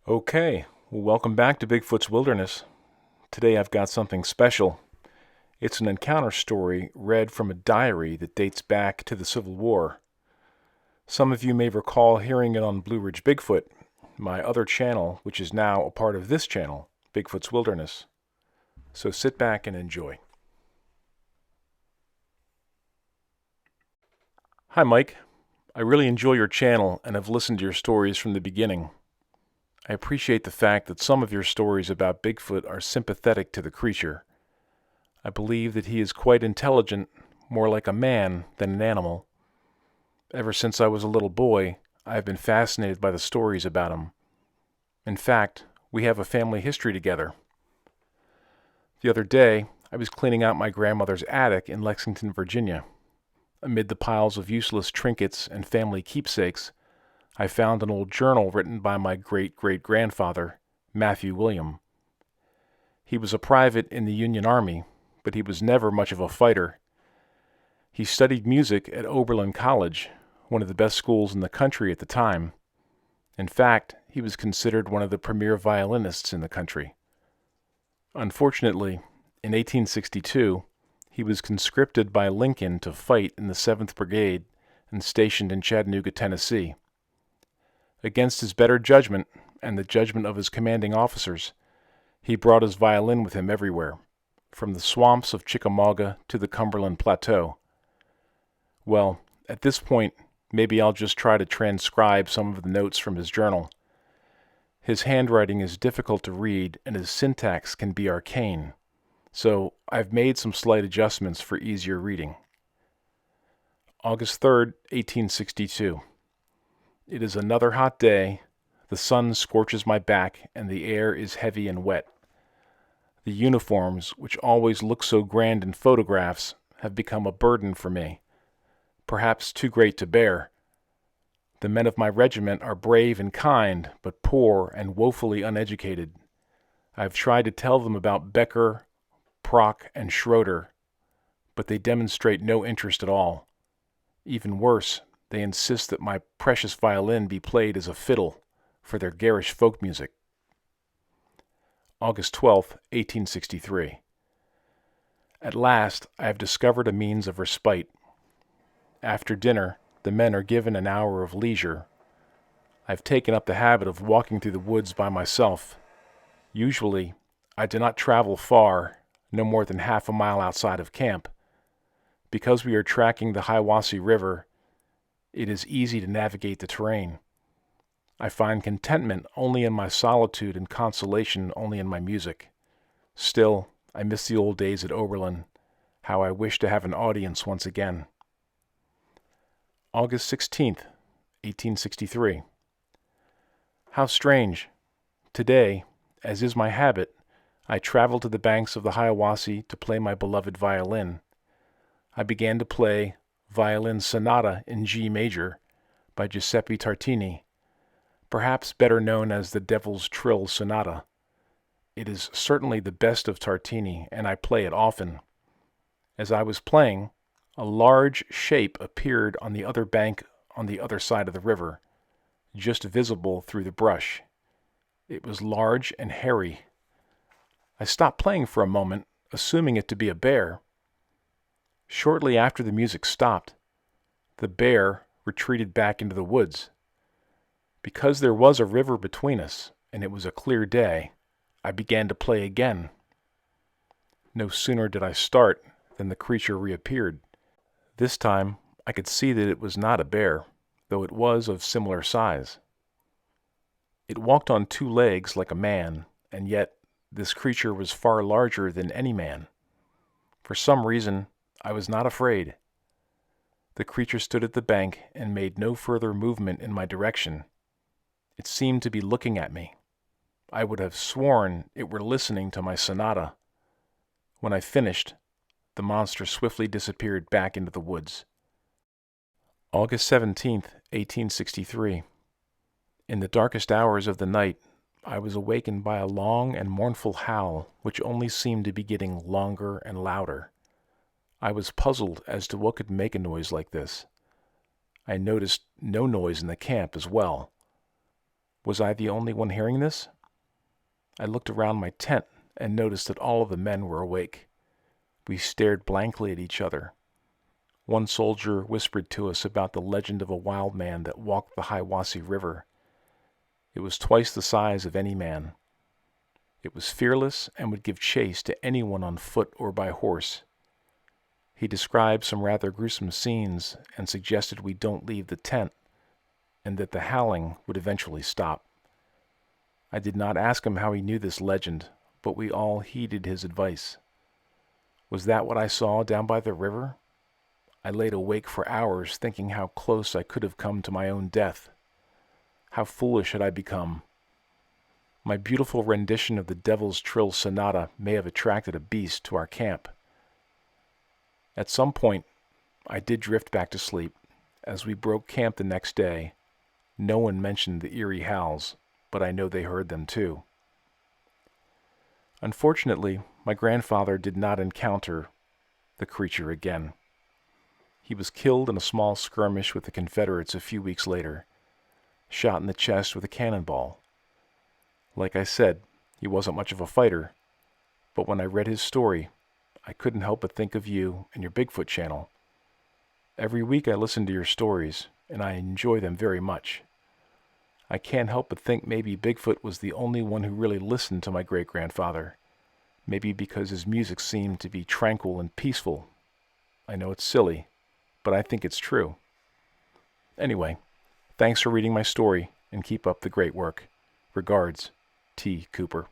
Okay, well, welcome back to Bigfoot's Wilderness. Today I've got something special. It's an encounter story read from a diary that dates back to the Civil War. Some of you may recall hearing it on Blue Ridge Bigfoot, my other channel, which is now a part of this channel, Bigfoot's Wilderness. So sit back and enjoy. Hi, Mike. I really enjoy your channel and have listened to your stories from the beginning. I appreciate the fact that some of your stories about Bigfoot are sympathetic to the creature. I believe that he is quite intelligent, more like a man than an animal. Ever since I was a little boy, I have been fascinated by the stories about him. In fact, we have a family history together. The other day, I was cleaning out my grandmother's attic in Lexington, Virginia. Amid the piles of useless trinkets and family keepsakes, I found an old journal written by my great-great-grandfather, Matthew William. He was a private in the Union Army, but he was never much of a fighter. He studied music at Oberlin College, one of the best schools in the country at the time. In fact, he was considered one of the premier violinists in the country. Unfortunately, in 1862, he was conscripted by Lincoln to fight in the 7th Brigade and stationed in Chattanooga, Tennessee. Against his better judgment and the judgment of his commanding officers, he brought his violin with him everywhere, from the swamps of Chickamauga to the Cumberland Plateau. Well, at this point, maybe I'll just try to transcribe some of the notes from his journal. His handwriting is difficult to read and his syntax can be arcane, so I've made some slight adjustments for easier reading. August 3rd, 1862. It is another hot day. The sun scorches my back and the air is heavy and wet. The uniforms, which always look so grand in photographs, have become a burden for me, perhaps too great to bear. The men of my regiment are brave and kind, but poor and woefully uneducated. I have tried to tell them about Becker, Prock, and Schroeder, but they demonstrate no interest at all. Even worse, they insist that my precious violin be played as a fiddle for their garish folk music. August 12th, 1863. At last, I have discovered a means of respite. After dinner, the men are given an hour of leisure. I've taken up the habit of walking through the woods by myself. Usually, I do not travel far, no more than half a mile outside of camp. Because we are tracking the Hiwassee River, it is easy to navigate the terrain. I find contentment only in my solitude and consolation only in my music. Still, I miss the old days at Oberlin. How I wish to have an audience once again. August 16th, 1863. How strange. Today, as is my habit, I traveled to the banks of the Hiwassee to play my beloved violin. I began to play Violin Sonata in G major by Giuseppe Tartini, perhaps better known as the Devil's Trill Sonata. It is certainly the best of Tartini, and I play it often. As I was playing, a large shape appeared on the other bank on the other side of the river, just visible through the brush. It was large and hairy. I stopped playing for a moment, assuming it to be a bear. Shortly after the music stopped, the bear retreated back into the woods. Because there was a river between us, and it was a clear day, I began to play again. No sooner did I start than the creature reappeared. This time, I could see that it was not a bear, though it was of similar size. It walked on 2 legs like a man, and yet this creature was far larger than any man. For some reason, I was not afraid. The creature stood at the bank and made no further movement in my direction. It seemed to be looking at me. I would have sworn it were listening to my sonata. When I finished, the monster swiftly disappeared back into the woods. August 17th, 1863. In the darkest hours of the night, I was awakened by a long and mournful howl which only seemed to be getting longer and louder. I was puzzled as to what could make a noise like this. I noticed no noise in the camp as well. Was I the only one hearing this? I looked around my tent and noticed that all of the men were awake. We stared blankly at each other. One soldier whispered to us about the legend of a wild man that walked the Hiwassee River. It was twice the size of any man. It was fearless and would give chase to anyone on foot or by horse. He described some rather gruesome scenes and suggested we don't leave the tent, and that the howling would eventually stop. I did not ask him how he knew this legend, but we all heeded his advice. Was that what I saw down by the river? I laid awake for hours thinking how close I could have come to my own death. How foolish had I become? My beautiful rendition of the Devil's Trill Sonata may have attracted a beast to our camp. At some point, I did drift back to sleep. As we broke camp the next day, no one mentioned the eerie howls, but I know they heard them too. Unfortunately, my grandfather did not encounter the creature again. He was killed in a small skirmish with the Confederates a few weeks later, shot in the chest with a cannonball. Like I said, he wasn't much of a fighter, but when I read his story, I couldn't help but think of you and your Bigfoot channel. Every week I listen to your stories, and I enjoy them very much. I can't help but think maybe Bigfoot was the only one who really listened to my great-grandfather. Maybe because his music seemed to be tranquil and peaceful. I know it's silly, but I think it's true. Anyway, thanks for reading my story, and keep up the great work. Regards, T. Cooper.